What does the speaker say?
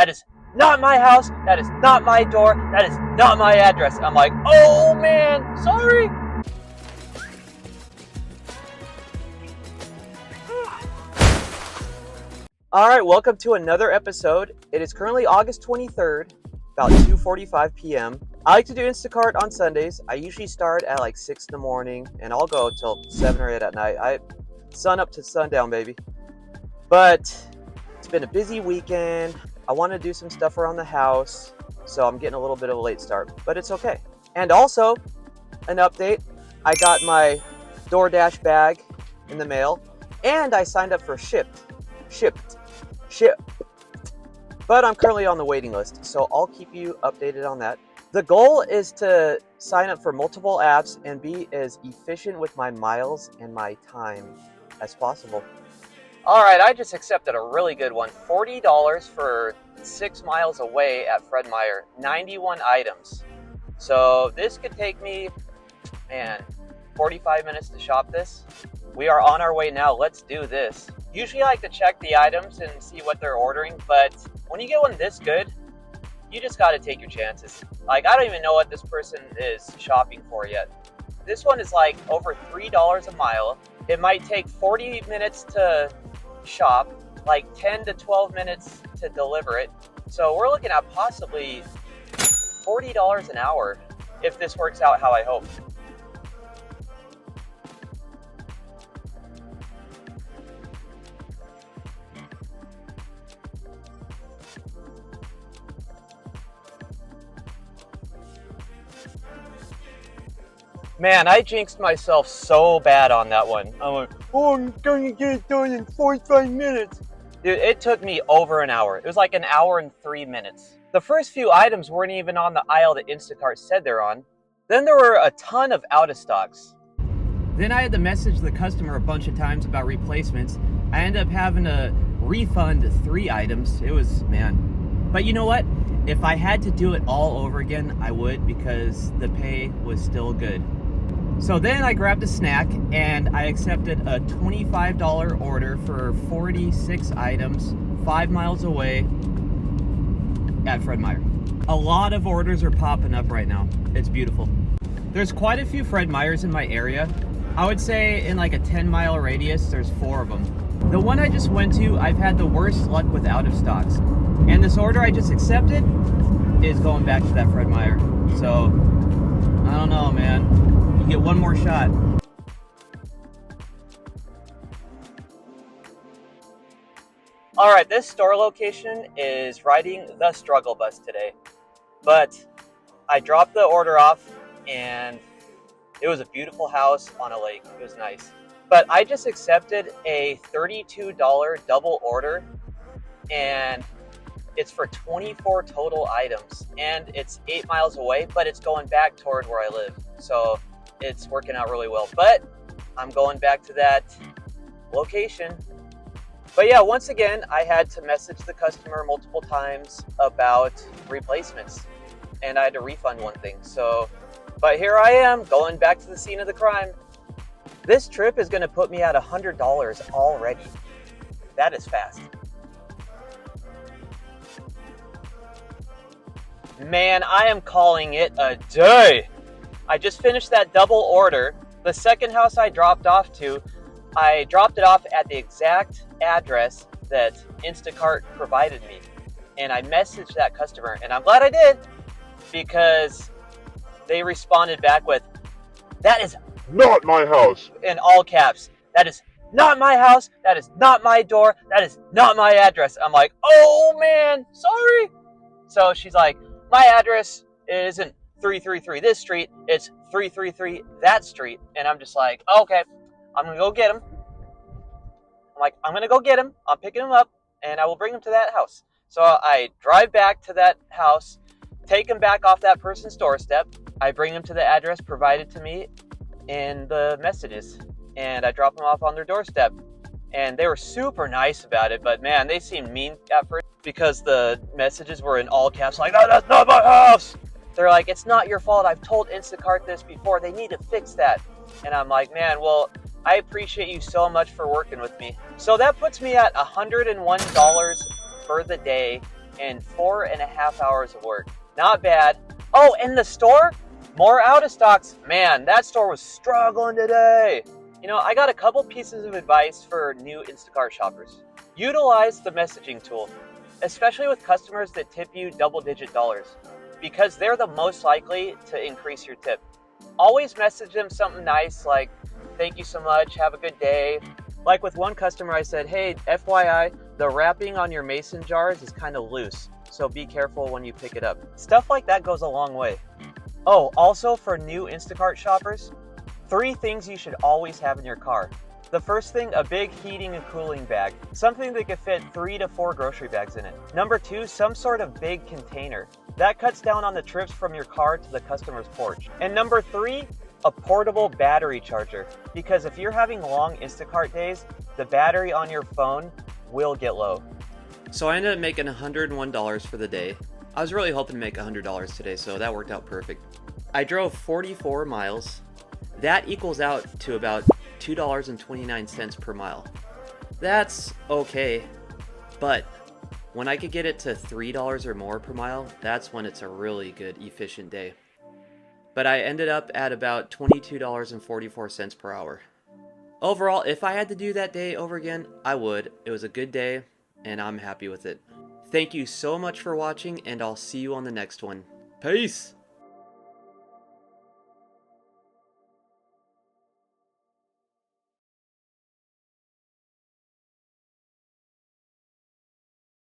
That is not my house. That is not my door. That is not my address. I'm like, oh man, sorry. All right, welcome to another episode. It is currently August 23rd, about 2:45 p.m. I like to do Instacart on Sundays. I usually start at like 6 in the morning, and I'll go till 7 or 8 at night. Sun up to sundown, baby. But it's been a busy weekend. I want to do some stuff around the house, so I'm getting a little bit of a late start, but it's okay. And also, an update, I got my DoorDash bag in the mail, and I signed up for Shipped. But I'm currently on the waiting list, so I'll keep you updated on that. The goal is to sign up for multiple apps and be as efficient with my miles and my time as possible. All right, I just accepted a really good one. $40 for 6 miles away at Fred Meyer, 91 items. So this could take me, 45 minutes to shop this. We are on our way now. Let's do this. Usually I like to check the items and see what they're ordering, but when you get one this good, you just got to take your chances. Like, I don't even know what this person is shopping for yet. This one is like over $3 a mile. It might take 40 minutes to shop, like 10 to 12 minutes to deliver it. So we're looking at possibly $40 an hour if this works out how I hope. Man, I jinxed myself so bad on that one. I'm like, oh, I'm going to get it done in 45 minutes. Dude, it took me over an hour. It was like an hour and 3 minutes. The first few items weren't even on the aisle that Instacart said they're on. Then there were a ton of out of stocks. Then I had to message the customer a bunch of times about replacements. I ended up having to refund 3 items. It was, man. But you know what? If I had to do it all over again, I would, because the pay was still good. So then I grabbed a snack and I accepted a $25 order for 46 items, 5 miles away at Fred Meyer. A lot of orders are popping up right now. It's beautiful. There's quite a few Fred Meyers in my area. I would say in like a 10-mile radius, there's 4 of them. The one I just went to, I've had the worst luck with out of stocks. And this order I just accepted is going back to that Fred Meyer. So, I don't know, man. You get one more shot. All right, this store location is riding the struggle bus today. But I dropped the order off and it was a beautiful house on a lake. It was nice. But I just accepted a $32 double order and it's for 24 total items and it's 8 miles away, but it's going back toward where I live. So it's working out really well, but I'm going back to that location. But yeah, once again, I had to message the customer multiple times about replacements and I had to refund one thing. So, but here I am going back to the scene of the crime. This trip is going to put me at $100 already. That is fast. Man, I am calling it a day. I just finished that double order. The second house I dropped off to, I dropped it off at the exact address that Instacart provided me. And I messaged that customer, and I'm glad I did, because they responded back with, that is not my house. In all caps. That is not my house. That is not my door. That is not my address. I'm like, oh man, sorry. So she's like, my address isn't 333 this street, it's 333 that street. And I'm just like, okay, I'm gonna go get him. I'm gonna go get him. I'm picking him up and I will bring him to that house. So I drive back to that house, take him back off that person's doorstep. I bring him to the address provided to me in the messages and I drop him off on their doorstep. And they were super nice about it, but man, they seemed mean at first because the messages were in all caps, like, no, that's not my house. They're like, it's not your fault. I've told Instacart this before. They need to fix that. And I'm like, man, well, I appreciate you so much for working with me. So that puts me at $101 for the day and 4.5 hours of work. Not bad. Oh, and the store? More out of stocks. Man, that store was struggling today. I got a couple pieces of advice for new Instacart shoppers. Utilize the messaging tool, especially with customers that tip you double-digit dollars, because they're the most likely to increase your tip. Always message them something nice like, thank you so much, have a good day. Like with one customer, I said, hey, FYI, the wrapping on your mason jars is kind of loose, so be careful when you pick it up. Stuff like that goes a long way. Oh, also for new Instacart shoppers, 3 things you should always have in your car. The first thing, a big heating and cooling bag, something that could fit 3 to 4 grocery bags in it. Number 2, some sort of big container. That cuts down on the trips from your car to the customer's porch. And number 3, a portable battery charger. Because if you're having long Instacart days, the battery on your phone will get low. So I ended up making $101 for the day. I was really hoping to make $100 today, so that worked out perfect. I drove 44 miles. That equals out to about $2.29 per mile. That's okay, but when I could get it to $3 or more per mile, that's when it's a really good, efficient day. But I ended up at about $22.44 per hour. Overall, if I had to do that day over again, I would. It was a good day, and I'm happy with it. Thank you so much for watching, and I'll see you on the next one. Peace!